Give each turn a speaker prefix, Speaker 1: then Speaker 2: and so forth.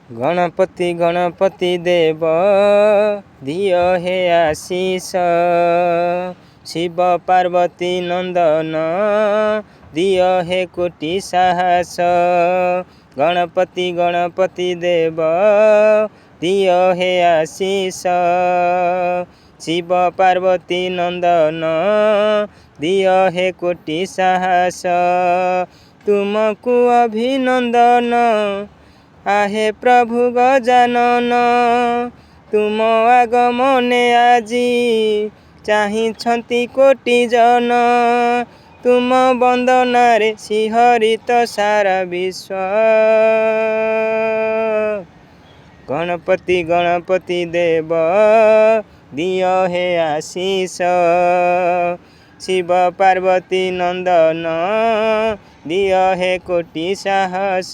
Speaker 1: गणपति गणपति देव दिय हे आशीष। शिव पार्वती नंदन दिय हे कोटि साहस। गणपति गणपति देव दिय हे आशीष। शिव पार्वती नंदन दिय हे कोटि साहस। तुमको अभिनंदन आहे प्रभु गजानन। तुम आगमने आजी चाहिछंती कोटि जन। तुम वंदनारे शिहरित सारा विश्व। गणपति गणपति देव दिय हे आशीष। शिव पार्वती नंदन दिय हे कोटि साहस।